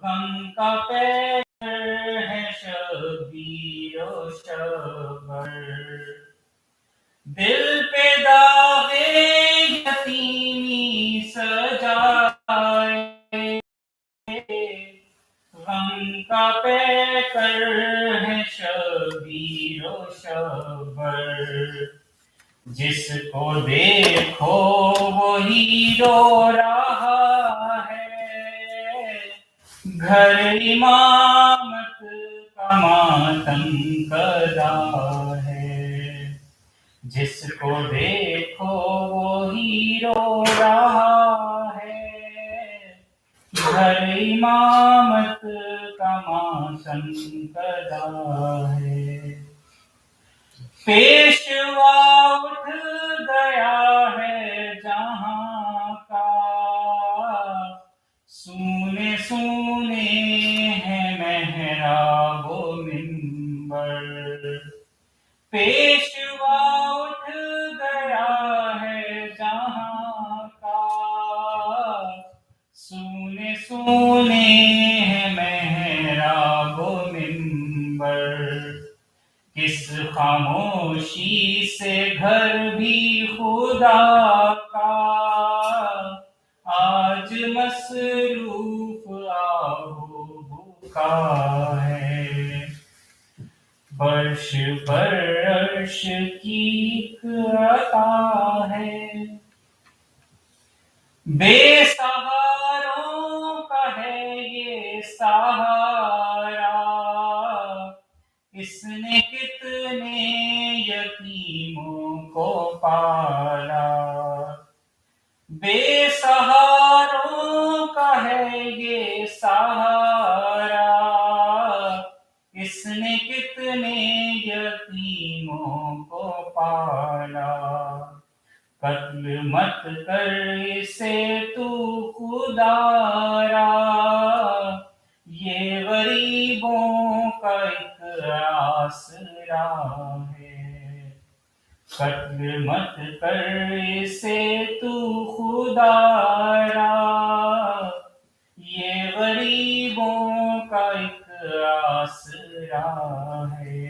غم کا پیکر ہے شبیر و شبر، دل پہ داغ یتیمی سجائے، غم کا پیکر ہے شبیر و شبر، جس کو دیکھو وہی رو رہا ہے، گھر امامت کا ماتم کدا ہے، جس کو دیکھو وہی رو رہا ہے، گھر امامت کا ماتم کدا ہے، پیشوا اٹھ گیا ہے جہاں کا، سونے سونے ہیں محراب و منبر، پیشوا اٹھ گیا ہے جہاں کا، سونے سونے ہیں محراب و منبر، کس خاموشی سے گھر بھی خدا کا آج مصروف آہو بھوکا ہے، فرش پر عرش کی ایک عطا ہے، بے سہاروں کا ہے یہ سہارا، اس نے کتنے یتیموں کو پالا، بے سہاروں کا ہے یہ سہارا، اس نے کتنے یتیموں کو پالا، قتل مت کر اسے تو خدارا، یہ غریبوں کا ایک آسرا ہے، قتل مت کر اسے تو خدارا، یہ غریبوں کا ایک آسرا ہے،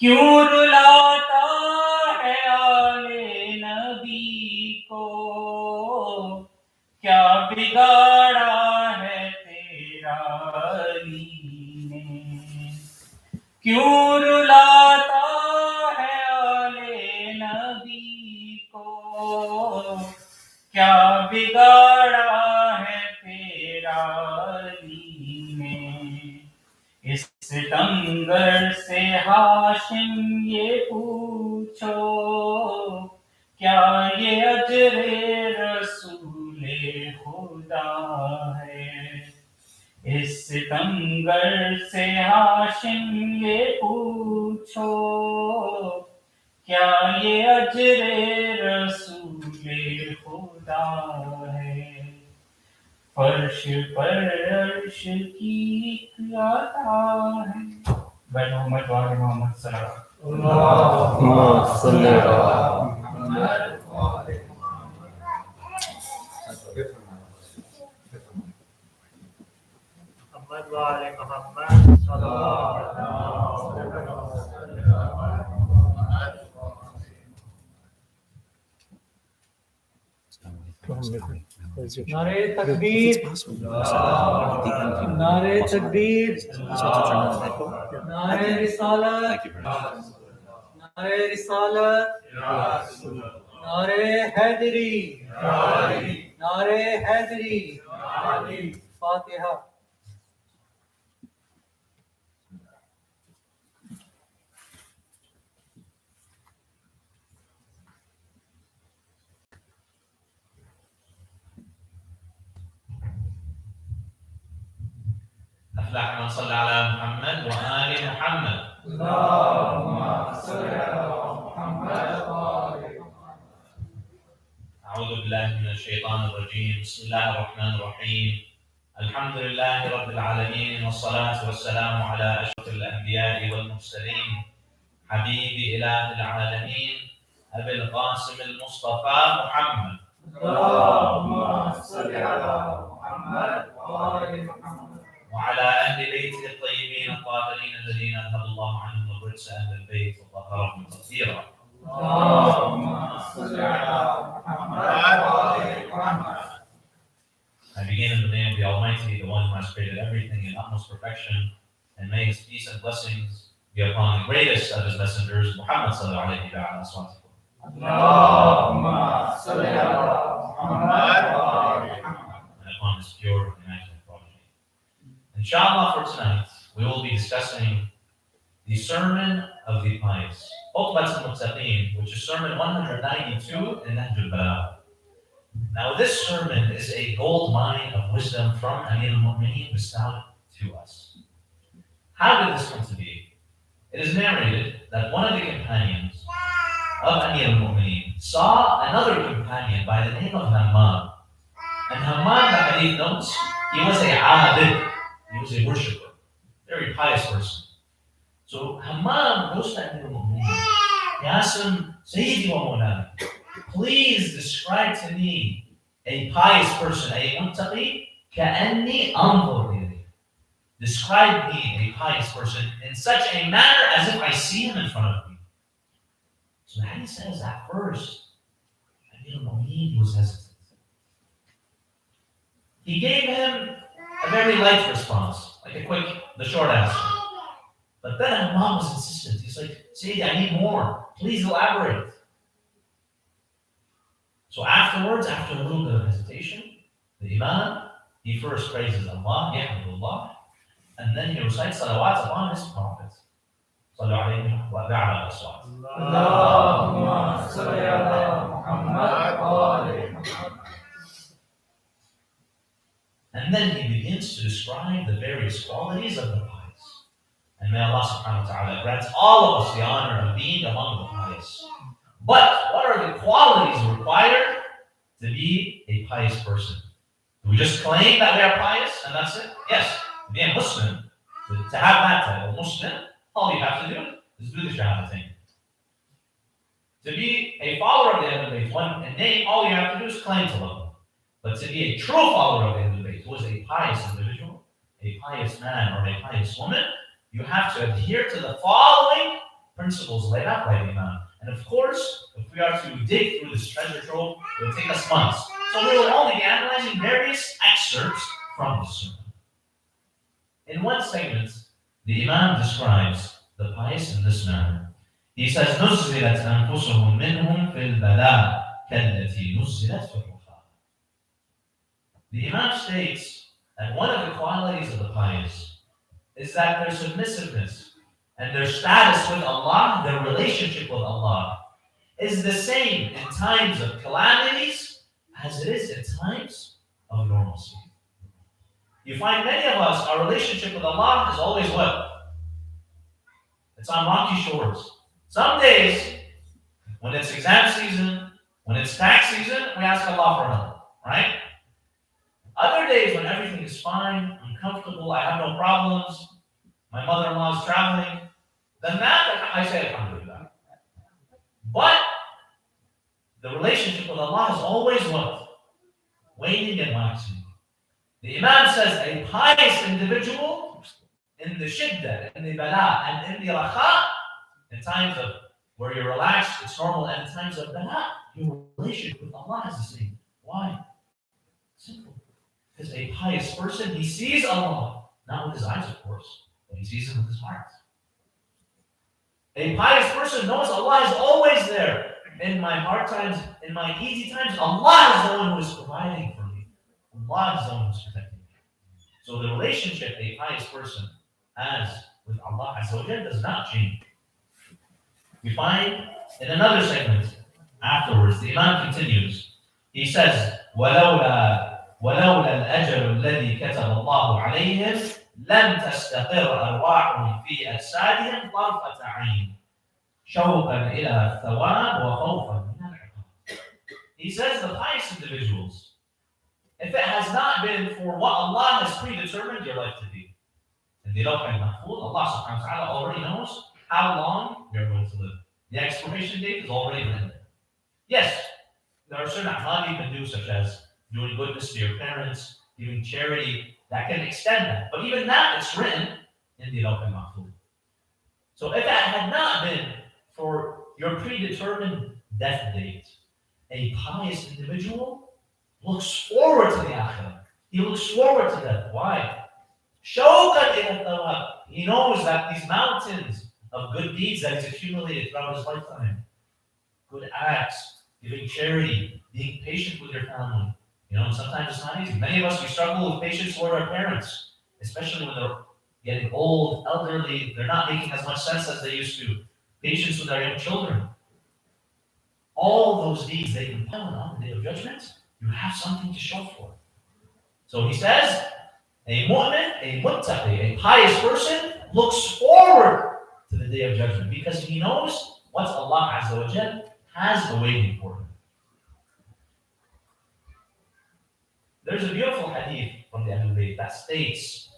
کیوں رلاتا ہے آل نبی کو، کیا بگاڑا ہے تیرا علی نے، کیوں رلاتا ہے آل نبی کو، کیا بگاڑا ہے تیرا علی نے، اس ستمگر سے ہاشم یہ پوچھو، کیا یہ اجر رسول خدا ہے، اس ستمگر سے ہاشم یہ پوچھو، کیا یہ اجر رسول خدا ہے، فرش پر عرش کی ایک عطا ہے، بھائی محمد وآل محمد صلی اللہ اللہم صلی علی محمد محمد وآل محمد صلی اللہ علیہ وسلم۔ نعرہ تکبیر، نعرہ تکبیر، نعرہ رسالت، نعرہ رسالت، نعرہ حیدری، نعرہ حیدری، فاتحہ۔ أفلح من صلى على محمد وآل محمد. اللهم صل على محمد وآل محمد. أعوذ بالله من الشيطان الرجيم. بسم الله الرحمن الرحيم. الحمد لله رب العالمين، والصلاة والسلام على أشرف الأنبياء والمرسلين، حبيب إله العالمين أبي القاسم المصطفى محمد. اللهم صل على محمد وآل قدس أهل البيت وطهرهم تطهيرا. اللهم صل على محمد وآل محمد. I begin in the name of the Almighty, the one who has created everything in utmost perfection, and may His peace and blessings be upon the greatest of His messengers, Muhammad sallallahu alayhi wa sallam. اللهم صل على محمد وآل محمد. And upon His pure and immaculate progeny. Inshallah, for tonight, we will be discussing the Sermon of the Pious, Uqbat al-Muttaqeen, which is Sermon 192 in Nahj al-Balagh. Now, this sermon is a gold mine of wisdom from Amir al-Mu'mineen bestowed to us. How did this come to be? It is narrated that one of the companions of Amir al-Mu'mineen saw another companion by the name of Hammam. And Hammam, the hadith notes, he was a abid, he was a worshipper, very pious person. So Hammam goes to Amir al-Mu'mineen. He asks him, Sayyidi wa Mawlana, please describe to me a pious person, a muttaqi, ka'anni anzur ilayhi. Describe me a pious person in such a manner as if I see him in front of me. So the hadith says at first, Amir al-Mu'mineen was hesitant. He gave him a very light response, like a quick, the short answer. But then Hammam was insistent. He's like, Sayyidi, I need more. Please elaborate. So afterwards, after a little bit of hesitation, the Imam, he first praises Allah, Yahmudullah, and then he recites salawat upon his Prophet. Sallu alayhi wa ba'ala aswat. اللهم صل على محمد وآل محمد. And then he begins to describe the various qualities of the pious. And may Allah subhanahu wa ta'ala grant all of us the honor of being among the pious. But what are the qualities required to be a pious person? Do we just claim that we are pious and that's it? Yes. To be a Muslim, to have that title, Muslim, all you have to do is do the Shahadatain. To be a follower of the Ahlul Bayt, one in name, all you have to do is claim to love them. But to be a true follower of the Ahlul Bayt, who is a pious individual, a pious man or a pious woman, you have to adhere to the following principles laid out by the Imam. And of course, if we are to dig through this treasure trove, it will take us months. So we will only be analyzing various excerpts from this sermon. In one segment, the Imam describes the pious in this manner. He says, نُزِّلَتْ أَنفُسُهُمْ مِنْهُمْ فِي الْبَلَاءِ كَالَّتِي نُزِّلَتْ فِي الرُّخَاءِ. The Imam states that one of the qualities of the pious is that their submissiveness and their status with Allah, their relationship with Allah, is the same in times of calamities as it is in times of normalcy. You find many of us, our relationship with Allah is always what? It's on rocky shores. Some days, when it's exam season, when it's tax season, we ask Allah for help, right? Other days when everything is fine, I'm comfortable, I have no problems, my mother-in-law is traveling, then that I say alhamdulillah. But the relationship with Allah is always what? Waning and waxing. The Imam says a pious individual in the shiddah, in the bala, and in the raha, in times of where you're relaxed, it's normal, and in times of bala, your relationship with Allah is the same. Why? Simple. Because a pious person, he sees Allah, not with his eyes, of course, but he sees him with his heart. A pious person knows Allah is always there. In my hard times, in my easy times, Allah is the one who is providing for me. Allah is the one who is protecting me. So the relationship a pious person has with Allah Azza wa Jalla does not change. We find in another segment afterwards, the Imam continues. He says, وَلَوْلَا الْأَجَلُ الَّذِي كَتَبَ اللَّهُ عَلَيْهِمْ لَمْ تَسْتَقِرْ أَرْوَاحُهُمْ فِي أَجْسَادِهِمْ طَرْفَةَ عَيْنٍ شَوْقًا إِلَى الثَّوَابِ وَخَوْفًا مِنَ الْعِقَابِ. He says the pious individuals, if it has not been for what Allah has predetermined your life to be, in the Lawh al-Mahfuz, Allah subhanahu wa ta'ala already knows how long you're going to live. The expiration date is already written there. Yes, there are certain a'mal you can do, such as doing goodness to your parents, giving charity, that can extend that. But even that, it's written in the Lawh al-Mahfuz. So if that had not been for your predetermined death date, a pious individual looks forward to the akhirah. He looks forward to death. Why? Shawqan ila thawab. He knows that these mountains of good deeds that he's accumulated throughout his lifetime, good acts, giving charity, being patient with your family. Sometimes it's not easy. Many of us, we struggle with patience toward our parents, especially when they're getting old, elderly. They're not making as much sense as they used to. Patience with our young children. All those deeds, they compel on the day of judgment. You have something to show for. So he says, a mu'min, a muttaqi, a pious person looks forward to the day of judgment because he knows what Allah Azza wa Jal has awaiting for him. There's a beautiful hadith from the Ahlul Bayt that states,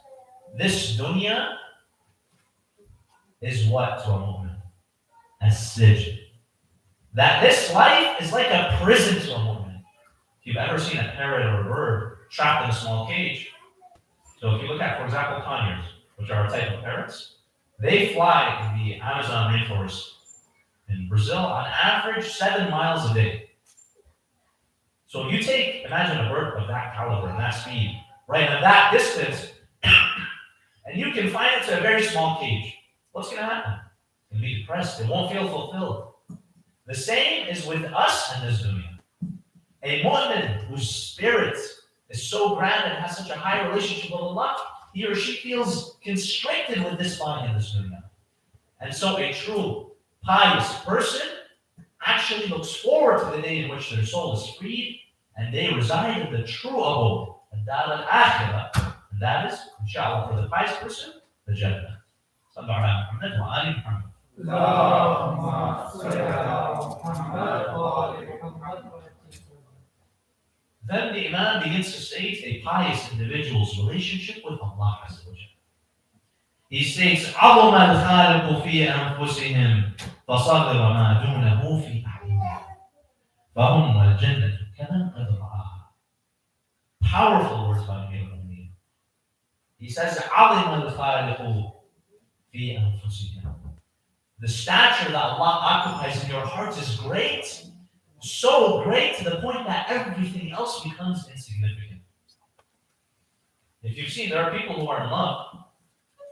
this dunya is what to a mu'min? As-sijn. That this life is like a prison to a mu'min. If you've ever seen a parrot or a bird trapped in a small cage, so if you look at, for example, conures, which are a type of parrots, they fly in the Amazon rainforest in Brazil on average 7 miles a day. So you imagine a bird of that caliber and that speed, right, at that distance, and you confine it to a very small cage. What's going to happen? It'll be depressed. It won't feel fulfilled. The same is with us in this dunya. A mu'min whose spirit is so grand and has such a high relationship with Allah, he or she feels constricted with this body in this dunya. And so a true pious person actually looks forward to the day in which their soul is freed and they reside in the true abode, the DAR-E-ZEHRA, and that is, inshallah, for the pious person, the Jannah. Sallu ala Muhammad wa ali Muhammad. اللهم صل على محمد وآل محمد. Then the Imam begins to state a pious individual's relationship with Allah Azza wa Jalla. He states, عَظَمَ الْخَالِقُ فِي أَنفُسِهِمْ فَصَغِرَ مَا دُونَهُ فِي أَعْيُنِهِمْ فَهُمْ وَالْجَنَّةُ كَمَنْ قَدْ رَآهَا. Powerful words by Amir al-Mu'mineen. He says, عَظَمَ الْخَالِقُ فِي أَنفُسِهِمْ. The stature that Allah occupies in your heart is great, so great to the point that everything else becomes insignificant. If you've seen, there are people who are in love,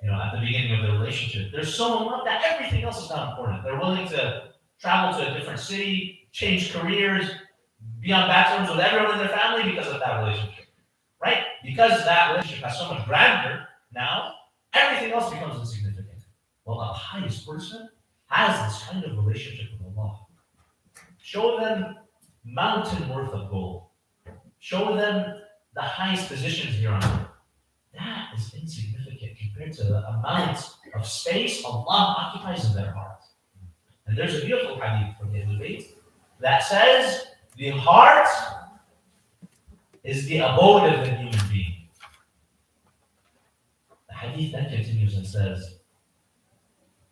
at the beginning of their relationship. They're so in love that everything else is not important. They're willing to travel to a different city, change careers, be on bad terms with everyone in their family because of that relationship, right? Because that relationship has so much grandeur now, everything else becomes insignificant. Well, a pious person has this kind of relationship with Allah. Show them mountain worth of gold. Show them the highest positions here on earth. That is insignificant compared to the amount of space Allah occupies in their heart. And there's a beautiful hadith from the Ahlul Bayt that says the heart is the abode of the human being. The hadith then continues and says,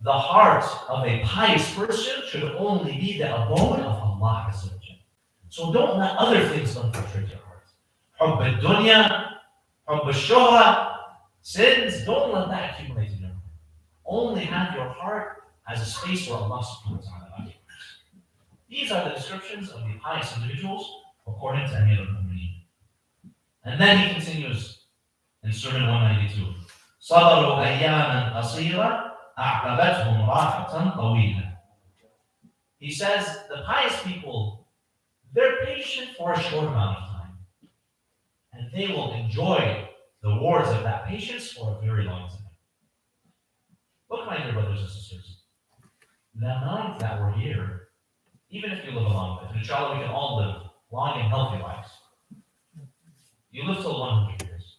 the heart of a pious person should only be the abode of Allah Azza wa Jalla. So don't let other things infiltrate your heart. Hubb al-dunya, hubb al-shuhra, sins, don't let that accumulate in your heart. Only have your heart as a space where Allah subhanahu wa ta'ala occupies. These are the descriptions of the pious individuals according to Amir al-Mu'mineen. And then he continues in Surah 192. صَبَرُوا أَيَّامًا قَصِيرًا أَعْقَبَتْهُمْ رَاحَةً طَوِيلًا. He says the pious people, they're patient for a short amount of time. And they will enjoy the rewards of that patience for a very long time. Look, my dear brothers and sisters, the amount that we're here, even if you live a long life, and inshallah we can all live long and healthy lives. You live till 100 years.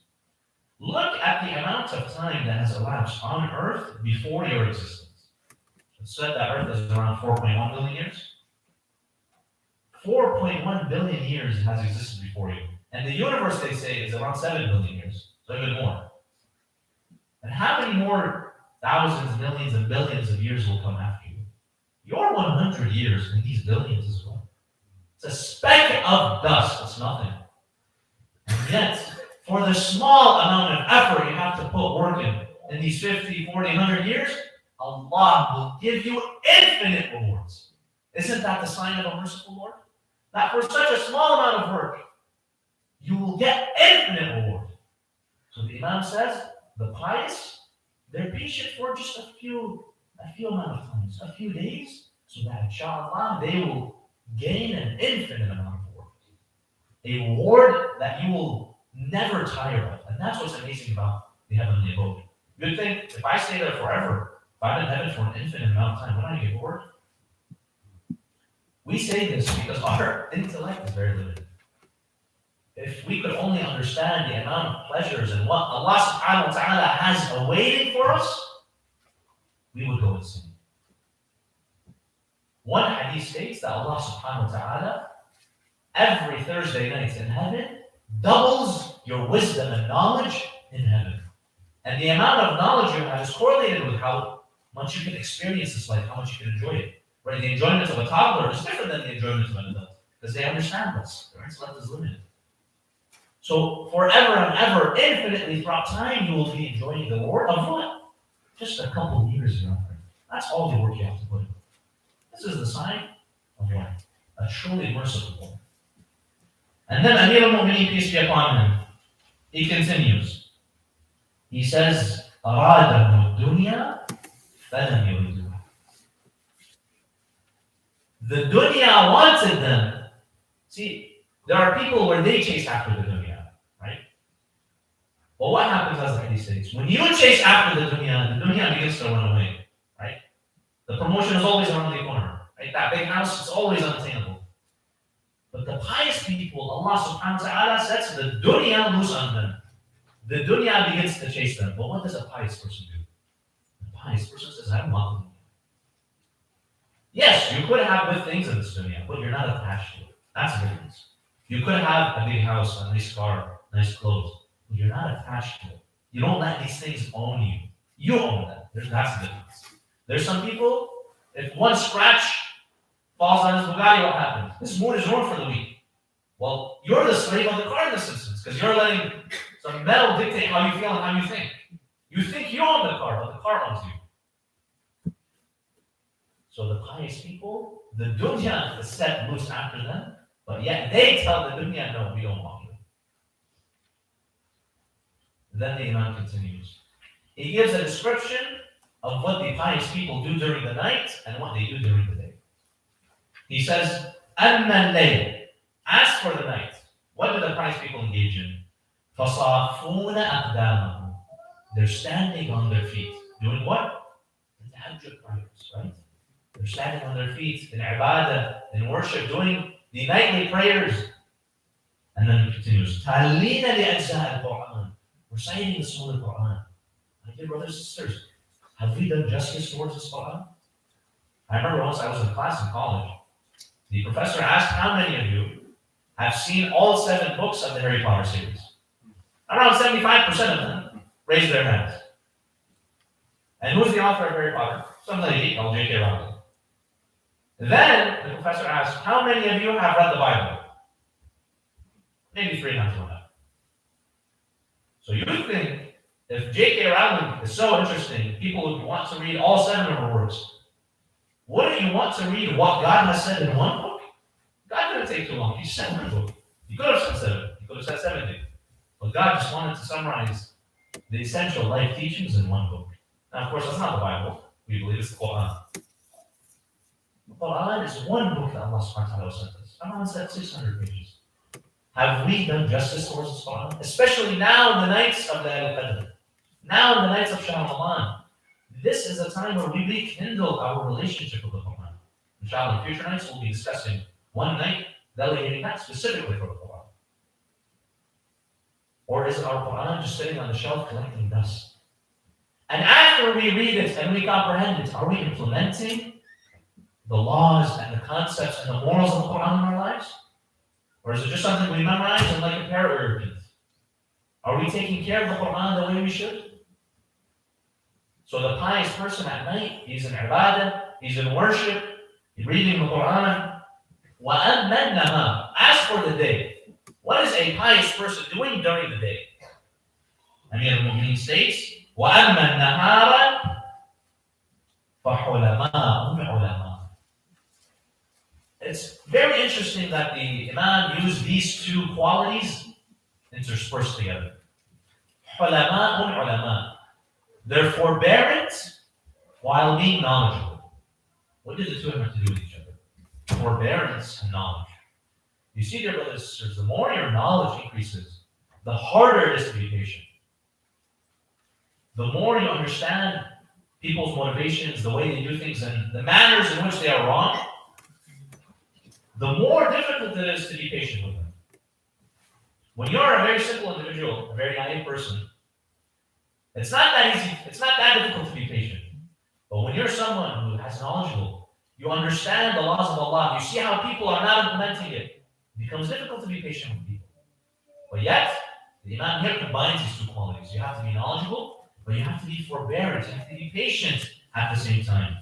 Look at the amount of time that has elapsed on earth before your existence. It's said that earth is around 4.1 billion years. 4.1 billion years has existed before you. And the universe, they say, is around 7 billion years, so even more. And how many more thousands, millions, and billions of years will come after you? Your 100 years in these billions as well. It's a speck of dust, it's nothing. And yet, for the small amount of effort you have to put work in these 50, 40, 100 years, Allah will give you infinite rewards. Isn't that the sign of a merciful Lord? That for such a small amount of work, you will get infinite reward. So the Imam says, the pious, they're patient for just a few amount of times, a few days, so that inshallah they will gain an infinite amount of reward. A reward that you will never tire of. And that's what's amazing about the heavenly abode. You'd think, if I stay there forever, if I'm in heaven for an infinite amount of time, would I get bored? We say this because our intellect is very limited. If we could only understand the amount of pleasures and what Allah subhanahu wa ta'ala has awaiting for us, we would go insane. One hadith states that Allah subhanahu wa ta'ala, every Thursday night in heaven, doubles your wisdom and knowledge in heaven. And the amount of knowledge you have is correlated with how much you can experience this life, how much you can enjoy it. Right? The enjoyment of a toddler is different than the enjoyment of an adult, because they understand this. Their intellect is limited. So forever and ever, infinitely throughout time, you will be enjoying the reward of what? Just a couple of years ago. That's all the work you have to put in. This is the sign of what? A truly merciful Lord. And then Amir al-Mu'mineen, peace be upon him, he continues. He says, أَرَادَهُ الدُّنْيَا فَلَمْ يُرِدُهَا. The dunya wanted them. See, there are people where they chase after the dunya, right? But what happens, as the hadith states, when you chase after the dunya begins to run away, right? The promotion is always around the corner, right? That big house is always unattainable. But the pious people, Allah subhanahu wa ta'ala sets the dunya loose on them. The dunya begins to chase them. But what does a pious person do? The pious person says, I don't want the dunya. Yes, you could have good things in this dunya, but you're not attached to it. That's the difference. You could have a big house, a nice car, nice clothes, but you're not attached to it. You don't let these things own you. You own them. That's the difference. There's some people, if one scratch falls on his Bugatti, what happens? His mood is ruined for the week. Well, you're the slave of the car in this instance, because you're letting some metal dictate how you feel and how you think. You think you own the car, but the car owns you. So the pious people, the dunya is set loose after them, but yet they tell the dunya, no, we don't want you. Then the Imam continues. He gives a description of what the pious people do during the night and what they do during the day. He says, أَمَّا اللَّيْلِ. As for the night, what do the pious people engage in? فَصَافُونَ أَقْدَامَهُ. They're standing on their feet. Doing what? The tahajjud prayers, right? They're standing on their feet in ibadah, in worship, doing the nightly prayers. And then it continues, تَعْلِينَ لِأَجْزَاءِ الْقُرْآنِ. Reciting the Surah Al-Quran. My dear brothers and sisters, have we done justice towards this Quran? I remember once I was in class in college. The professor asked how many of you have seen all 7 books of the Harry Potter series. Around 75% of them raised their hands. And who's the author of Harry Potter? Some lady called J.K. Rowling. Then the professor asked, how many of you have read the Bible? Maybe 3 hands went up. So you think if J.K. Rowling is so interesting, people would want to read all 7 of her works. Wouldn't you want to read what God has said in one book? God didn't take too long. He said one book. He could have said 7. He could have said 70. But God just wanted to summarize the essential life teachings in one book. Now, of course, that's not the Bible. We believe it's the Quran. The Quran is one book that Allah subhanahu wa ta'ala sent us. Quran said 600 pages. Have we done justice towards this Quran? Especially now in the nights of the Al-Qadr. Now in the nights of Shah Ramadan. This is a time where we rekindle our relationship with the Quran. Inshallah, in future nights, we'll be discussing one night delegating that specifically for the Quran. Or is our Quran just sitting on the shelf collecting dust? And after we read it and we comprehend it, are we implementing the laws and the concepts and the morals of the Quran in our lives? Or is it just something we memorize and like a parrot we repeat? Are we taking care of the Quran the way we should? So the pious person at night, he's in ibadah, he's in worship, he's reading the Quran. وَأَمَّا النَّهَارِ. As for the day, what is a pious person doing during the day? Amir al-Mu'mineen states, وَأَمَّا النَّهَارَ فَحُلَمَاءٌ. It's very interesting that the Imam used these two qualities interspersed together. حُلَمَاءٌ ulama. They're forbearant while being knowledgeable. What do the two have to do with each other? Forbearance and knowledge. You see, dear brothers and sisters, the more your knowledge increases, the harder it is to be patient. The more you understand people's motivations, the way they do things, and the manners in which they are wrong, the more difficult it is to be patient with them. When you're a very simple individual, a very naive person, it's not that easy, it's not that difficult to be patient. But when you're someone who has knowledgeable, you understand the laws of Allah, you see how people are not implementing it, it becomes difficult to be patient with people. But yet, the Imam here combines these two qualities. You have to be knowledgeable, but you have to be forbearant, you have to be patient at the same time.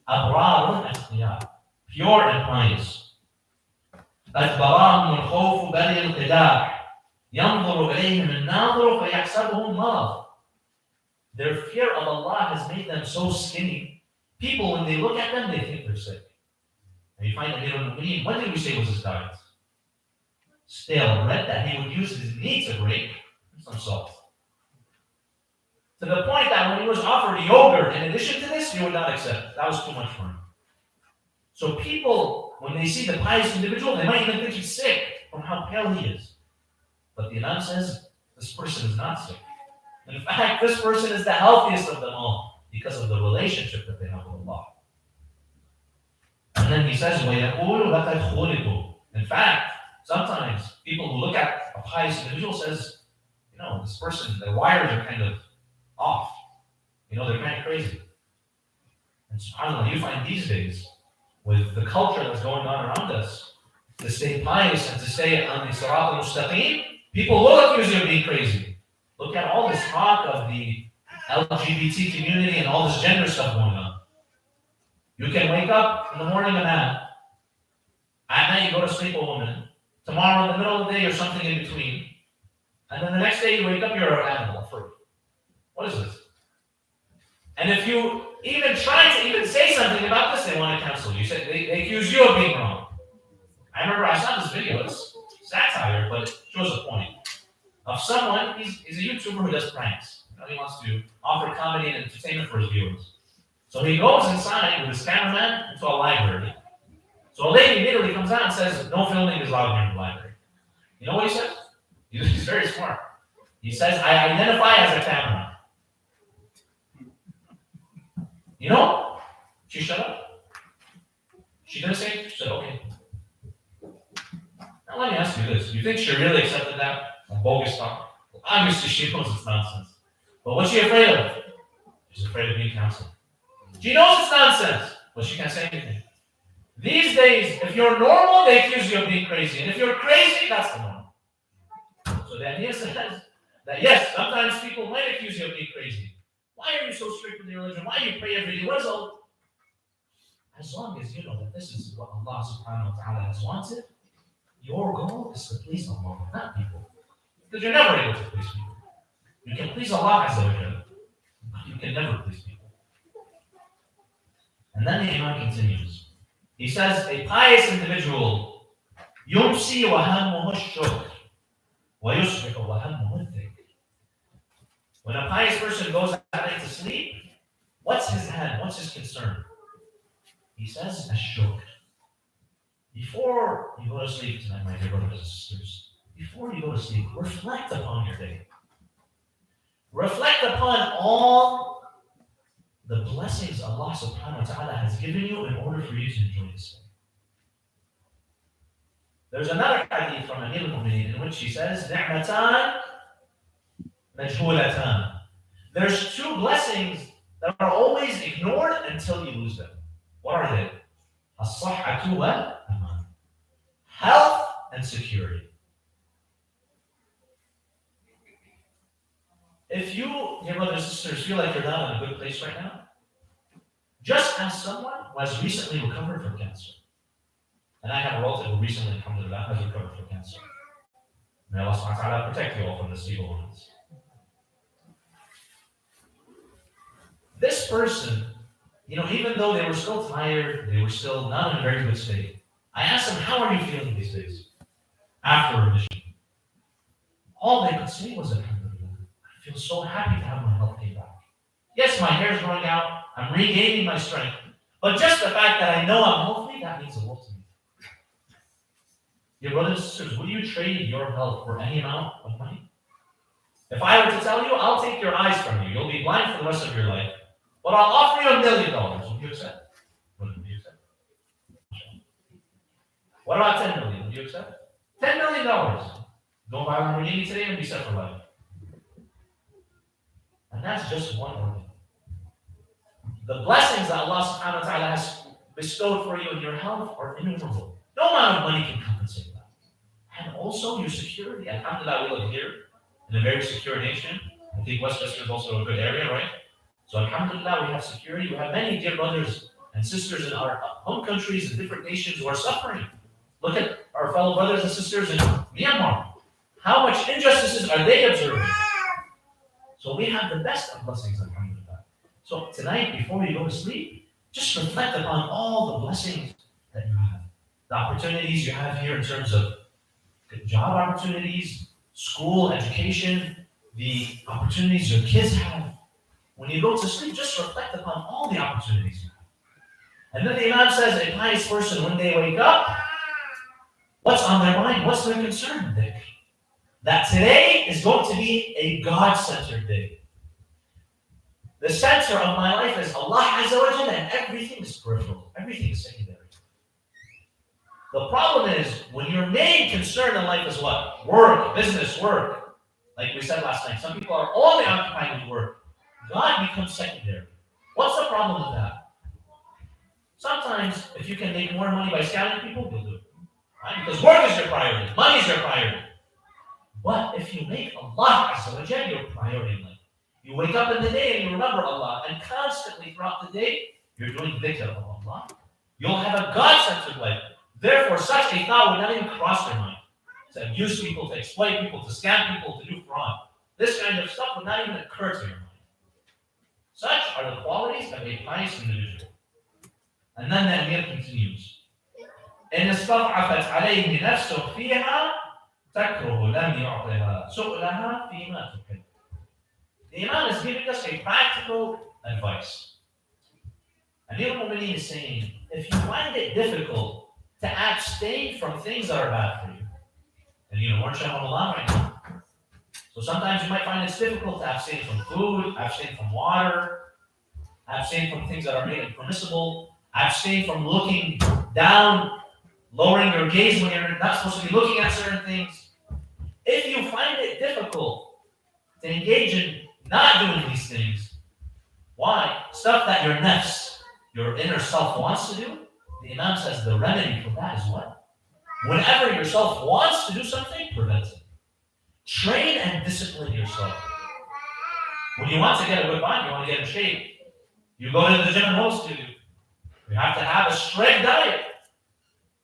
أبرار أتقياء, pure and pious. أتبراهم الخوف بل القداح ينظر إليهم الناظر فيحسبهم مرض. Their fear of Allah has made them so skinny. People, when they look at them, they think they're sick. And you find that what did we say was his diet? Stale bread that he would use his knee to break, some salt. To the point that when he was offered yogurt in addition to this, he would not accept. That was too much for him. So people, when they see the pious individual, they might even think he's sick from how pale he is. But the Imam says, this person is not sick. In fact, this person is the healthiest of them all because of the relationship that they have with Allah. And then he says, وَيَقُولُ لَقَدْ خُلِقُوا. In fact, sometimes people who look at a pious individual says, this person, their wires are kind of off. They're kind of crazy. And subhanAllah, you find these days, with the culture that's going on around us, to stay pious and to stay on the Sirat al-Mustaqim, people will accuse you of being crazy. Look at all this talk of the LGBT community and all this gender stuff going on. You can wake up in the morning a man, at night you go to sleep a woman, tomorrow in the middle of the day you're something in between, and then the next day you wake up, you're an animal, a fruit. What is this? And if you even try to even say something about this, they want to cancel you. They accuse you of being wrong. I remember I saw this video, it's satire, but it shows a point. Of someone, he's a YouTuber who does pranks. He wants to offer comedy and entertainment for his viewers. So he goes inside with his cameraman into a library. So a lady immediately comes out and says, no filming is allowed here in the library. You know what he says? He's very smart. He says, I identify as a camera. She shut up. She didn't say it. She said, okay. Now let me ask you this. You think she really accepted that? A bogus talk? Well, obviously she knows it's nonsense. But what's she afraid of? She's afraid of being counseled. She knows it's nonsense, but she can't say anything. These days, if you're normal, they accuse you of being crazy. And if you're crazy, that's the norm. So the idea says that yes, sometimes people might accuse you of being crazy. Why are you so strict with your religion? Why do you pray every day? What is all? As long as you know that this is what Allah subhanahu wa ta'ala has wanted, your goal is to please Allah, not people. Because you're never able to please people. You can please Allah Azza wa Jalla, but you can never please people. And then the Imam continues. He says, a pious individual, يُمْسِي وَهَمُّهُ الشُّكْرِ وَيُصْبِحُ وَهَمُّهُ الذِّكْرِ. When a pious person goes at night to sleep, what's his hand? What's his concern? He says, ash-shukr. Before you go to sleep tonight, my dear brothers and sisters, before you go to sleep, reflect upon your day. Reflect upon all the blessings Allah subhanahu wa ta'ala has given you in order for you to enjoy this day. There's another hadith from Amir al-Mu'mineen in which he says, نِعْمَتَانِ مَجْهُولَتَانِ. There's two blessings that are always ignored until you lose them. What are they? As-sahhatu wal-aman. Health and security. If you, dear brothers and sisters, feel like you're not in a good place right now, just ask someone who has recently recovered from cancer. And I have a relative who recently, alhamdulillah, has recovered from cancer. May Allah subhanahu wa ta'ala protect you all from this evil ones. This person Even though they were still tired, they were still not in a very good state. I asked them, how are you feeling these days after remission? All they could say was, Alhamdulillah, I feel so happy to have my health came back. Yes, my hair's growing out, I'm regaining my strength, but just the fact that I know I'm healthy, that means a lot to me. Your brothers and sisters, would you trade your health for any amount of money? If I were to tell you, I'll take your eyes from you, you'll be blind for the rest of your life, but I'll offer you $1 million, would you accept? Would you accept? What about 10 million? Would you accept? $10 million. Go buy a Lamborghini today and be set for life. And that's just one organ. The blessings that Allah subhanahu wa ta'ala has bestowed for you in your health are innumerable. No amount of money can compensate that. And also your security. Alhamdulillah, we live here in a very secure nation. I think Westchester is also a good area, right? So alhamdulillah, we have security. We have many dear brothers and sisters in our home countries and different nations who are suffering. Look at our fellow brothers and sisters in Myanmar. How much injustices are they observing? So we have the best of blessings, alhamdulillah. So tonight, before you go to sleep, just reflect upon all the blessings that you have. The opportunities you have here in terms of job opportunities, school, education, the opportunities your kids have. When you go to sleep, just reflect upon all the opportunities you have. And then the Imam says, a pious person, when they wake up, what's on their mind? What's their concern? That today is going to be a God-centered day. The center of my life is Allah Azza wa Jalla, and everything is peripheral. Everything is secondary. The problem is, when your main concern in life is what? Work, business, work. Like we said last night, some people are only occupied with work. God becomes secondary. What's the problem with that? Sometimes, if you can make more money by scamming people, you'll do it. Right? Because work is your priority. Money is your priority. But if you make Allah Azza wa Jalla your priority in life, you wake up in the day and you remember Allah, and constantly throughout the day, you're doing dhikr of Allah, you'll have a God-centered life. Therefore, such a thought would not even cross your mind. To abuse people, to exploit people, to scam people, to do fraud. This kind of stuff would not even occur to your mind. Such are the qualities of a pious individual. And then the Amir continues. إن استضعفت عليه نفسه فيها تكره لم يعطها سؤلها فيما تحب. The Imam is giving us a practical advice. Amir al-Mu'mineen is saying, if you find it difficult to abstain from things that are bad for you, and we're in Ramadan right now, so sometimes you might find it's difficult to abstain from food, abstain from water, abstain from things that are made impermissible, abstain from looking down, lowering your gaze when you're not supposed to be looking at certain things. If you find it difficult to engage in not doing these things, why? Stuff that your nafs, your inner self wants to do, the Imam says the remedy for that is what? Whenever your self wants to do something, prevent it. Train and discipline yourself. When you want to get a good body, you want to get in shape, you go to the gym and host you. You have to have a strict diet.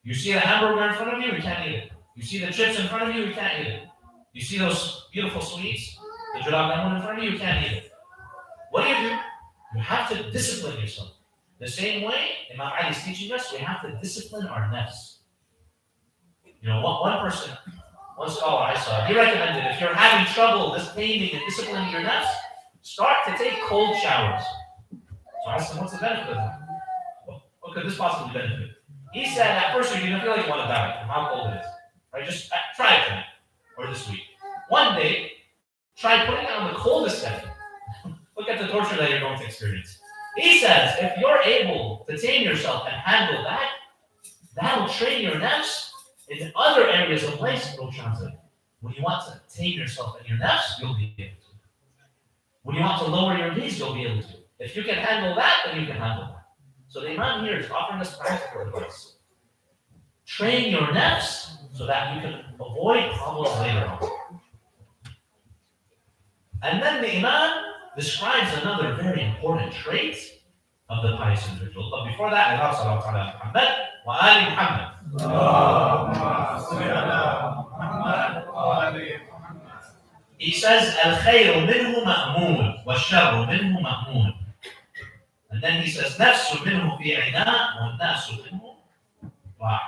You see the hamburger in front of you, you can't eat it. You see the chips in front of you, you can't eat it. You see those beautiful sweets, the jurab lemon in front of you, you can't eat it. What do? You have to discipline yourself. The same way Imam Ali is teaching us, we have to discipline our nafs. One person, one scholar I saw, he recommended if you're having trouble taming and disciplining your nafs, start to take cold showers. So I asked him, what's the benefit of that? What could this possibly benefit? He said at first you're going to feel like you want to die from how cold it is. Right? Just try it tonight or this week. One day, try putting it on the coldest setting. Look at the torture that you're going to experience. He says if you're able to tame yourself and handle that, that will train your nafs in other areas of life. When you want to tame yourself and your nafs, you'll be able to. When you want to lower your gaze, you'll be able to. If you can handle that, then you can handle that. So the Imam here is offering us practical advice. Train your nafs so that you can avoid problems later on. And then the Imam describes another very important trait of the pious individual. But before that, Allah sallallahu ala Muhammad wa ali Muhammad. He says, Al-khayru minhu ma'moon, wa sharru minhu ma'moon. And And then he says, نَفْسٌ مِّنْهُ فِي عِنَاءٍ وَالنَّاسُ مِنْهُ راحٍ.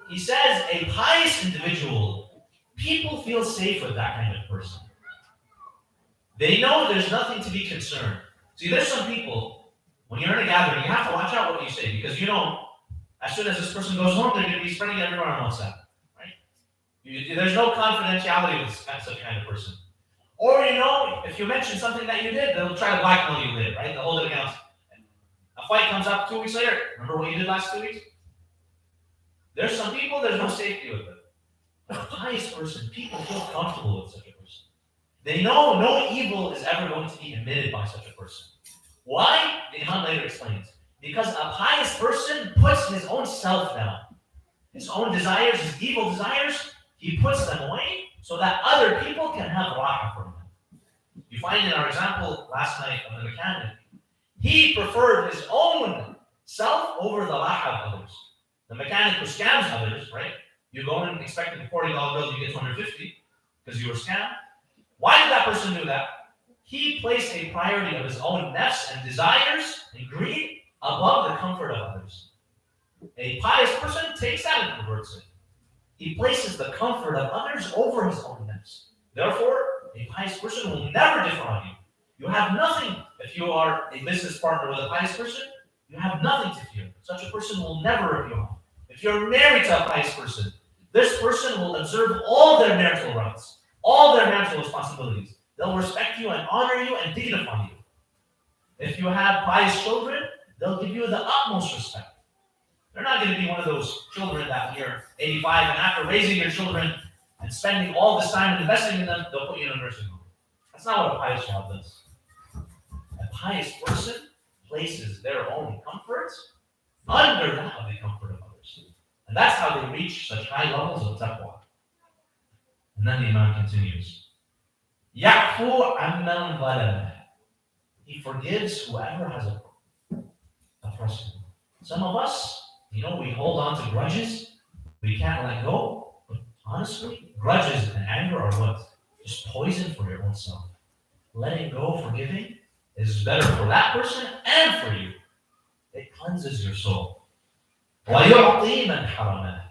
He says a pious individual, people feel safe with that kind of person. They know there's nothing to be concerned. See, there's some people, when you're in a gathering, you have to watch out what you say, because you know, as soon as this person goes home, they're going to be spreading it everywhere on WhatsApp, right? There's no confidentiality with such kind of person. Or, you know, if you mention something that you did, they'll try to blackmail you later, right? They'll hold it against. A fight comes up 2 weeks later. Remember what you did last 2 weeks? There's some people, there's no safety with it. But a pious person, people feel comfortable with such a person. They know no evil is ever going to be emitted by such a person. Why? The Imam later explains. Because a pious person puts his own self down. His own desires, his evil desires, he puts them away so that other people can have raha from him. You find in our example last night of the mechanic, he preferred his own self over the raha of others. The mechanic who scams others, right? You go in expecting a $40 bill, you get $250 because you were scammed. Why did that person do that? He placed a priority of his own nafs and desires and greed above the comfort of others. A pious person takes that and converts it. He places the comfort of others over his own nafs. Therefore, a pious person will never defraud you. You have nothing. If you are a business partner with a pious person, you have nothing to fear. Such a person will never rip you off. If you're married to a pious person, this person will observe all their marital rights, all their marital responsibilities. They'll respect you and honor you and dignify you. If you have pious children, they'll give you the utmost respect. They're not going to be one of those children that you're 85 and after raising your children and spending all this time and investing in them, they'll put you in a nursing home. That's not what a pious child does. A pious person places their own comforts under that of the comfort of others. And that's how they reach such high levels of taqwa. And then the Imam continues. يَعْفُو عَمَّنْ ظَلَمَهُ. He forgives whoever has a person. Some of us, you know, we hold on to grudges. We can't let go. But honestly, grudges and anger are what? Just poison for your own self. Letting go, forgiving, is better for that person and for you. It cleanses your soul. وَيُعْطِي مَنْ حَرَمَهُ.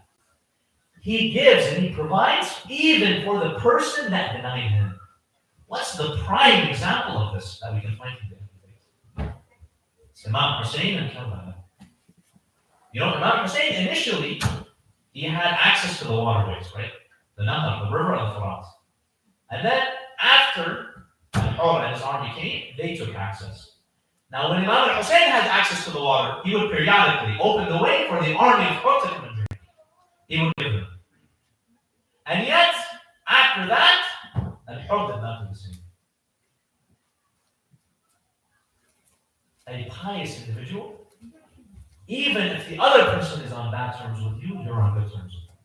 He gives and he provides even for the person that denied him. What's the prime example of this that we can find today? It's Imam Hussein and Karbala. You know, Imam Hussein initially, he had access to the waterways, right? The Nahar, the river of the Furat. And then after Al-Hur and his army came, they took access. Now, when Imam Hussein had access to the water, he would periodically open the way for the army of Hur to come and drink. He would give them. And yet, after that, Al-Hur did not do the same. A pious individual, even if the other person is on bad terms with you, you're on good terms with them.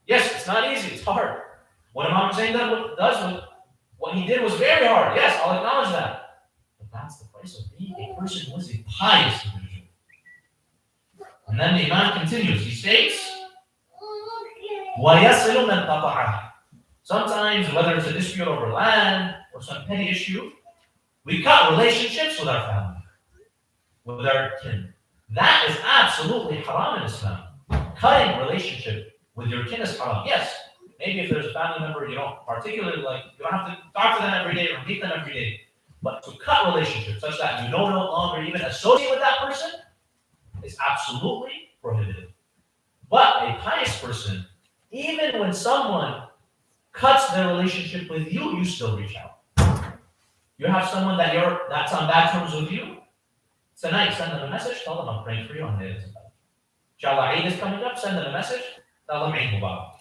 Yes, it's not easy, it's hard. What Imam Hussein does, what he did was very hard. Yes, I'll acknowledge that. But that's the price of being a person who is a pious individual. And then the Imam continues. He states, وَيَصِلُ مَنْ قَطَعَهُ. Sometimes, whether it's a dispute over land or some petty issue, we cut relationships with our family, with our kin. That is absolutely haram in Islam. Cutting relationship with your kin is haram. Yes, maybe if there's a family member you don't particularly like, you don't have to talk to them every day or meet them every day. But to cut relationships such that you no longer even associate with that person is absolutely prohibited. But a pious person, even when someone cuts their relationship with you, you still reach out. You have someone that's on bad terms with you. Tonight, send them a message. Tell them I'm praying for you on DAR-E-ZEHRA. Inshallah, Eid is coming up. Send them a message. Tell them Eid Mubarak.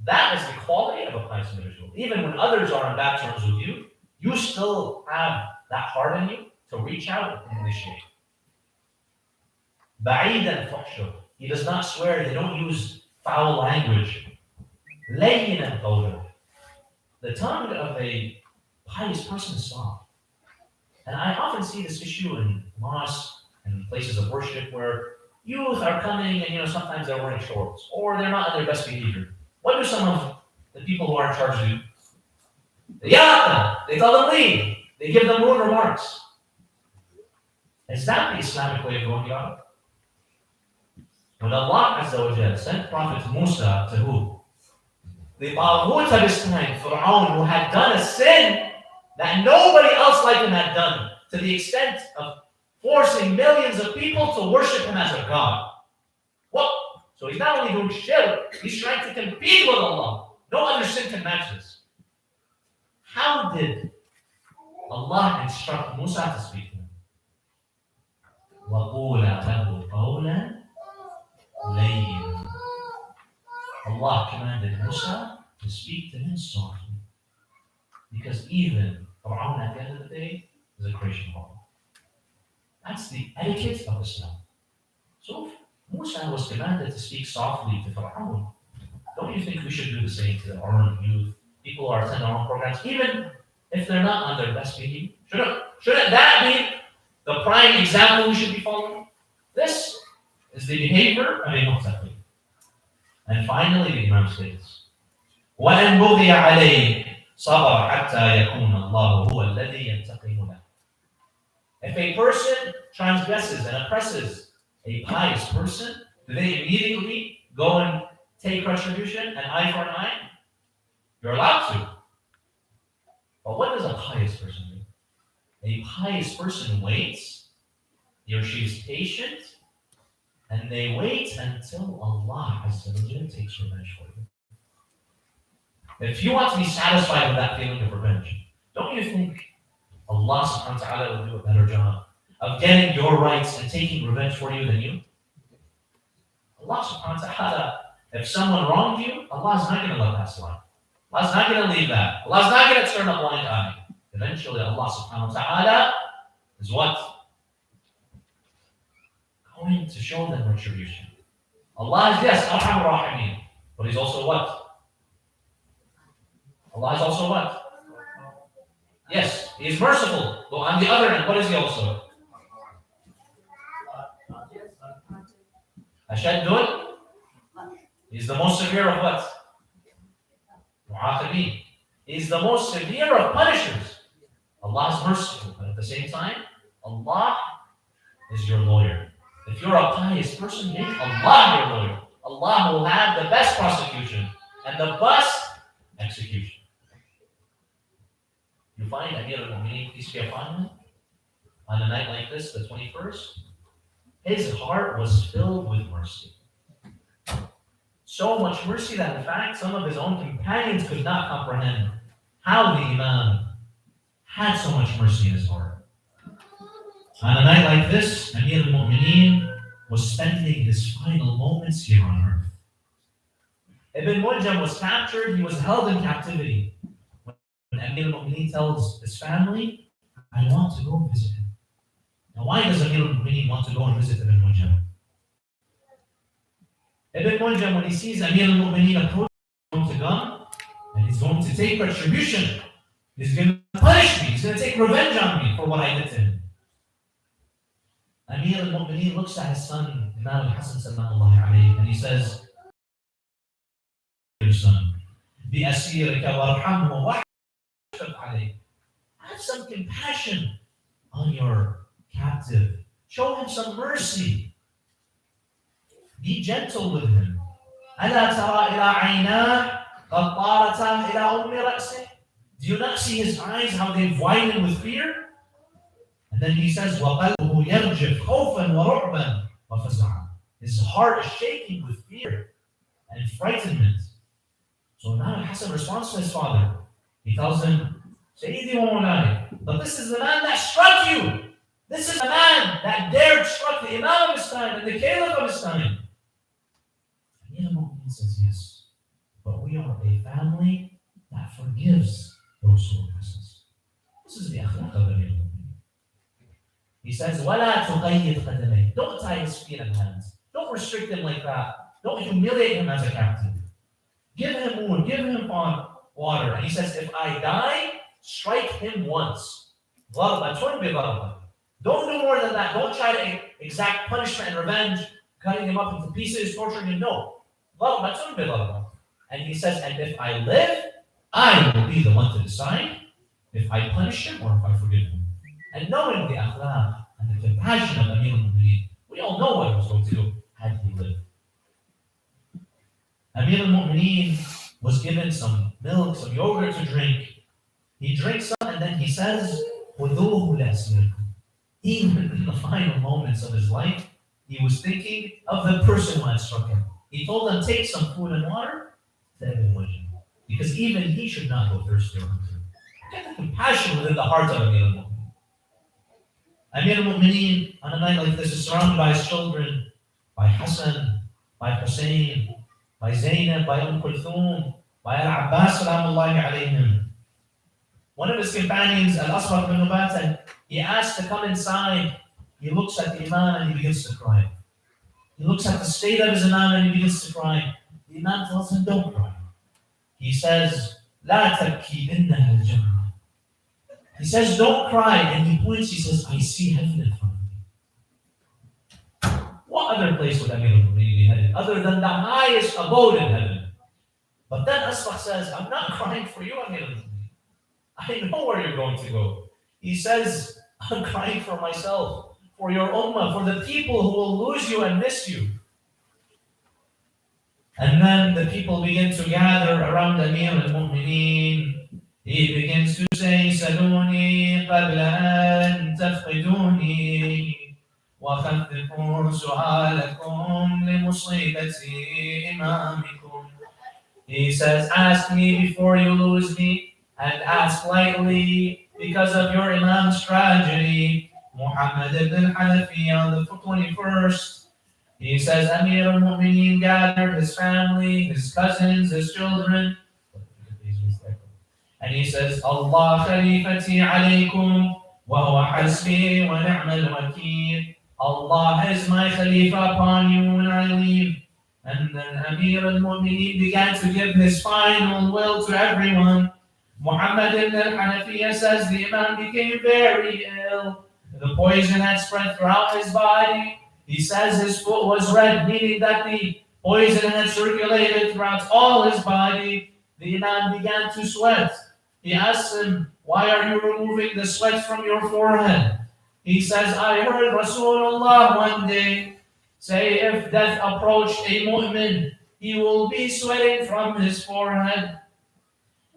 That is the quality of a pious individual. Even when others are on bad terms with you, you still have that heart in you to reach out and initiate. Ba'idan fuhshu. He does not swear. They don't use foul language. Layyinan qawlan. The tongue of a pious person is soft. And I often see this issue in mosques and places of worship where youth are coming and sometimes they're wearing shorts or they're not in their best behavior. What do some of the people who are in charge do? They yell at them. They tell them leave. They give them rude remarks. Is that the Islamic way of going about it? When Allah Azza wa Jal sent Prophet Musa to who? The Taghut of his time, Fir'aun, who had done a sin that nobody else like him had done, to the extent of forcing millions of people to worship him as a god. What? So he's not only doing shirk, he's trying to compete with Allah. No other sin can match this. How did Allah instruct Musa to speak to him? وَقُولَا لَهُ قَوْلًا لَيِّنًا. Allah commanded Musa to speak to him softly. Because even Fir'aun at the end of the day is a creation of Allah. That's the etiquette of Islam. So Musa was commanded to speak softly to Fir'aun. Don't you think we should do the same to our own youth, people who are attending our own programs, even if they're not on their best behavior? Shouldn't that be the prime example we should be following? This is the behavior of a muqtaqi. And finally, the Imam states, وَإِنْ بُغِيَ عَلَيْهِ صَبَرَ حَتَّى يَكُونَ اللَّهُ هُوَ الَّذِي يَنْتَقِمُ لَهُ. If a person transgresses and oppresses a pious person, do they immediately go and take retribution, an eye for an eye? You're allowed to. But what does a pious person do? A pious person waits, he or she is patient, and they wait until Allah Azza wa Jalla takes revenge for you. If you want to be satisfied with that feeling of revenge, don't you think Allah subhanahu wa ta'ala will do a better job of getting your rights and taking revenge for you than you? Allah subhanahu wa ta'ala, if someone wronged you, Allah is not going to let that slide. Allah is not going to leave that. Allah is not going to turn a blind eye. Eventually, Allah subhanahu wa ta'ala is what? Going to show them retribution. Allah is, yes, Arhamur Rahimin, but He's also what? Allah is also what? Yes, He is merciful. But on the other end, what is He also? Ashaddun. He's the most severe of what? Mu'aqibeen. He's the most severe of punishers. Allah is merciful, but at the same time, Allah is your lawyer. If you're a pious person, make Allah your lawyer. Allah will have the best prosecution and the best execution. You find Amir al-Mu'mineen, peace be upon him, on a night like this, the 21st, his heart was filled with mercy. So much mercy that, in fact, some of his own companions could not comprehend how the Imam had so much mercy in his heart. On a night like this, Amir al-Mu'mineen was spending his final moments here on earth. Ibn Muljam was captured, he was held in captivity. When Amir al-Mu'mineen tells his family, I want to go visit him. Now, why does Amir al-Mu'mineen want to go and visit Ibn Muljam? Ibn Muljam, when he sees Amir al-Mu'mineen approach, he's going to come and he's going to take retribution. He's going to punish me. He's going to take revenge on me for what I did to him. Amir al-Mu'mineen looks at his son, Imam al-Hasan sallallahu alayhi, and he says, your son, بِأَسِيرِكَ وَارْحَمْهُ وَحْفَقْ عَلَيْهِ. Have some compassion on your captive. Show him some mercy. Be gentle with him. أَلَا تَرَى إِلَىٰ عَيْنَاهِ قَدْ طَارَتَا إِلَىٰ أُمِّ رَأْسِهِ. Do you not see his eyes, how they've widened with fear? And then he says, وَقَلْبُهُ يَرْجِفْ خَوْفًا وَرُعْبًا وَفَزْعًا. His heart is shaking with fear and frightenment. So Imam al-Hasan responds to his father. He tells him, Sayyidi wa Mawlai, but this is the man that struck you. This is the man that dared struck the Imam of his time and the Caliph of his time. And Imam says, yes, but we are a family that forgives those who oppress us. This is the akhlaq of Amir al-Mu'mineen. He says, وَلَا تُقَيِّدْ قَدَمَيْهِ. Don't tie his feet and hands. Don't restrict him like that. Don't humiliate him as a captive. Give him wood, give him water. And he says, if I die, strike him once. ضَرْبَةٌ بِضَرْبَةٍ. Don't do more than that. Don't try to exact punishment and revenge, cutting him up into pieces, torturing him. No. ضَرْبَةٌ بِضَرْبَةٍ. And he says, and if I live, I will be the one to decide if I punish him or if I forgive him. And knowing the akhlaq and the compassion of Amir al-Mu'mineen. We all know what he was going to do had he lived. Amir al-Mu'mineen was given some milk, some yogurt to drink. He drinks some and then he says, خُذُوهُ لَأَسْمِرْكُمْ. Even in the final moments of his life, he was thinking of the person who had struck him. He told them, take some food and water to Ibn Wajh, because even he should not go thirsty or hungry. Get the compassion within the heart of Amir al-Mu'mineen. Amir al-Mu'mineen, on a night like this, is surrounded by his children, by Hassan, by Hussein, by Zainab, by Kulthum, by Al-Abbas, salamullahi alayhim. One of his companions, Al-Aswad bin Nubatan, he asked to come inside. He looks at the Imam and he begins to cry. He looks at the state of his Imam and he begins to cry. The Imam tells him, don't cry. He says, لا تبكي إنها الجنة. He says, don't cry. And he points, he says, I see heaven in front of me. What other place would Amir al-Mu'mineen be headed other than the highest abode in heaven? But then Asbaq says, I'm not crying for you, Amir al-Mu'mineen. I know where you're going to go. He says, I'm crying for myself, for your ummah, for the people who will lose you and miss you. And then the people begin to gather around Amir al-Mu'mineen. He begins to say, سَلُونِي قَبْلَ أَن تَفْقِدُونِي وَخَفِّفُوا سُؤَالَكُمْ لِمُصِيبَةِ إِمَامِكُمْ. He says, ask me before you lose me, and ask lightly because of your Imam's tragedy. Muhammad ibn Hanafi on the 21st, he says, Amir al-Mu'mineen gathered his family, his cousins, his children. And he says, Allah khalifati alaykum wa huwa hasbi wa ni'mal wakeel. Allah is my Khalifa upon you when I leave. And then Amir al-Mu'mineen began to give his final will to everyone. Muhammad ibn al-Hanafiya says the Imam became very ill. The poison had spread throughout his body. He says his foot was red, meaning that the poison had circulated throughout all his body. The Imam began to sweat. He asked him, why are you removing the sweat from your forehead? He says, I heard Rasulullah one day say, if death approached a mu'min, he will be sweating from his forehead.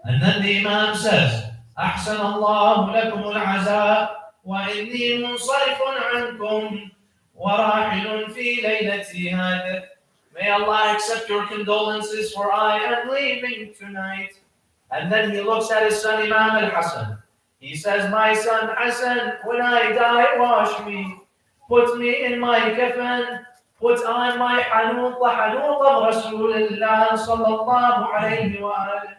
And then the Imam says, أحسن الله لكم العزاء وإني منصرف عنكم وراحل في ليلتي هذه. May Allah accept your condolences, for I am leaving tonight. And then he looks at his son Imam al-Hassan. He says, my son Hassan, when I die, wash me. Put me in my kafan. Put on my hanut, the hanut of Rasulullah sallallahu alayhi wa alayhi.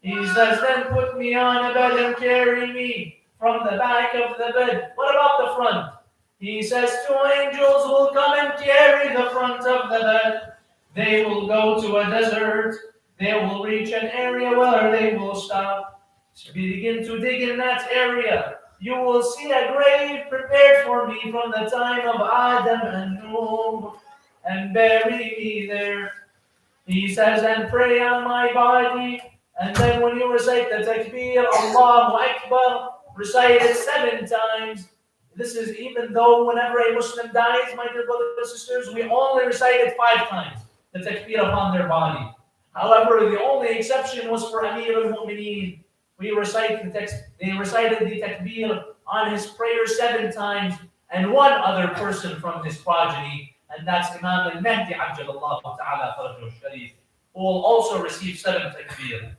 He says, then put me on a bed and carry me from the back of the bed. What about the front? He says, two angels will come and carry the front of the bed. They will go to a desert. They will reach an area where they will stop. So begin to dig in that area. You will see a grave prepared for me from the time of Adam and Noah, and bury me there. He says, and pray on my body. And then when you recite the takbir, Allahu Akbar, recite it 7 times. This is even though whenever a Muslim dies, my dear brothers and sisters, we only recite it 5 times, the takbir upon their body. However, the only exception was for Amir al-Mu'mineen. They recited the takbir on his prayer 7 times, and one other person from his progeny, and that's Imam al-Mahdi Ajjalallahu Ta'ala Farajuhu Sharif, who will also receive 7 takbir.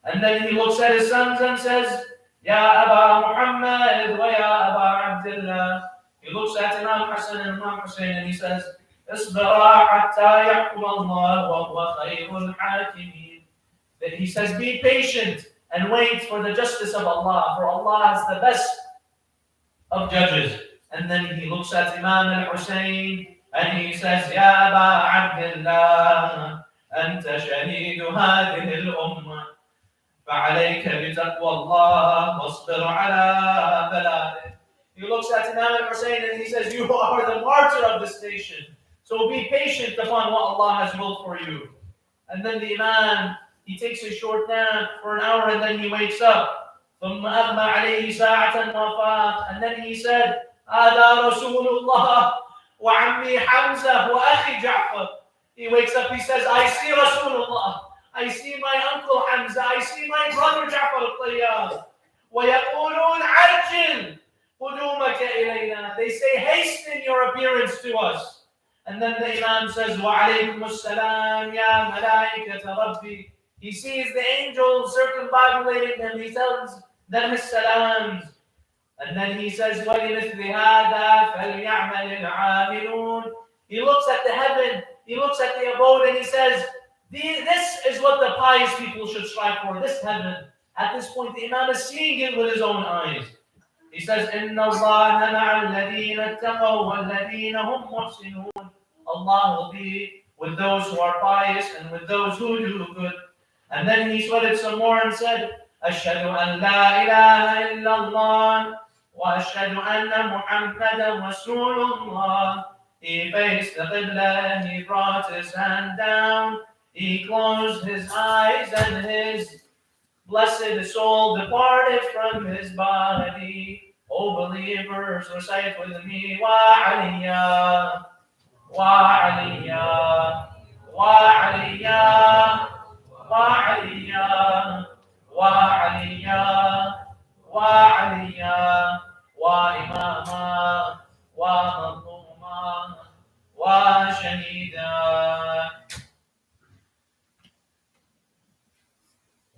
And then he looks at his sons and says, Ya Aba Muhammad wa ya Aba Abdullah. He looks at Imam Hassan and Imam Hussein and he says, Isbira hatta yahkum Allah wa huwa khayrul hakimin. Then he says, be patient and wait for the justice of Allah, for Allah is the best of judges. And then he looks at Imam al-Hussein and he says, Ya Aba Abdullah, anta shahidu hadhihi al-ummah. فَعَلَيْكَ بِتَقْوَى اللَّهِ وَاصْبِرْ عَلَى بَلَائِهِ. He looks at Imam al-Hussein and he says, you are the martyr of this nation. So be patient upon what Allah has willed for you. And then the Imam, he takes a short nap for an hour and then he wakes up. ثُمَّ أَغْمَى عَلَيْهِ سَاعَةً وَفَاقٍ. And then he said, هذا رسول الله وعمي حمزة وأخي جعفر. He wakes up, he says, I see Rasulullah, I see my uncle Hamza, I see my brother Ja'far al-Tayyar. وَيَقُولُونَ عَجِّلْ قُدُومَكَ إِلَيْنَا. They say, hasten your appearance to us. And then the Imam says, وَعَلَيْكُمُ السَّلَامِ يَا مَلَائِكَةَ رَبِّي. He sees the angels circumambulating them, he tells them his salams. And then he says, وَلِمِثْلِ هَذَا فَلْيَعْمَلِ الْعَامِلُونَ. He looks at the heaven, he looks at the abode, and he says, this is what the pious people should strive for, this heaven. At this point, the Imam is seeing it with his own eyes. He says, إِنَّ اللَّهَ مَعَ الَّذِينَ اتَّقَوْا وَالَّذِينَ هُمْ مُحْسِنُونَ. Allah will be with those who are pious and with those who do good. And then he sweated some more and said, أَشْهَدُ أَنْ لَا إِلَهَ إِلَّا اللَّهِ وَأَشْهَدُ أَنَّ مُحَمَّدًا رَسُولُ اللَّهِ. He faced the Qibla, he brought his hand down, he closed his eyes, and his blessed soul departed from his body. O believers, recite with me, وَعَلِيَّا وَعَلِيَّا وَعَلِيَّا وَعَلِيَّا وَعَلِيَّا وَعَلِيَّا وَإِمَامًا وَمَظْلُومًا وَشَهِيدًا.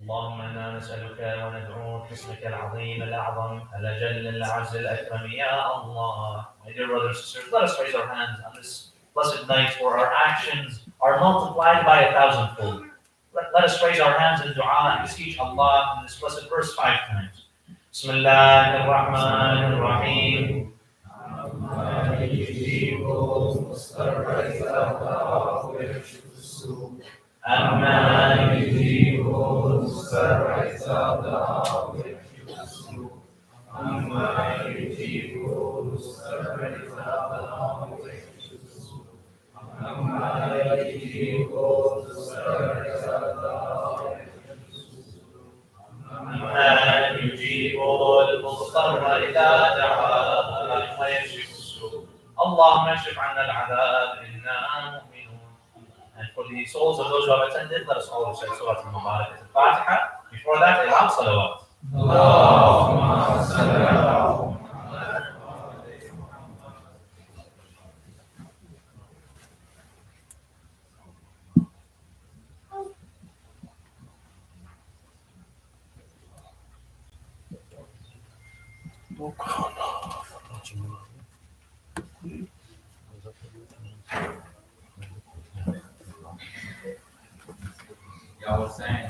اللهم انا نسالك وندعوك باسمك العظيم الاعظم الاجل الاعز الاكرم يا الله. My dear brothers and sisters, let us raise our hands on this blessed night where our actions are multiplied by 1,000-fold. Let us raise our hands in dua and beseech Allah in this blessed verse 5 times. بسم الله الرحمن الرحيم. عما يجيب المضطر إذا دعاه ويكشف السوء. عما يجيب المضطر إذا دعاه ويكشف السوء. عما يجيب المضطر إذا دعاه ويكشف السوء. عما يجيب المضطر إذا دعاه ويكشف السوء. عما يجيب المضطر إذا دعاه ويكشف السوء. اللهم اكشف عنا العذاب إنا مؤمنون. And for the souls of those who have attended, let us all recite Surah Al-Mubarak Al-Fatiha. Before that, a loud salawat. اللهم صل على محمد. Y'all was saying.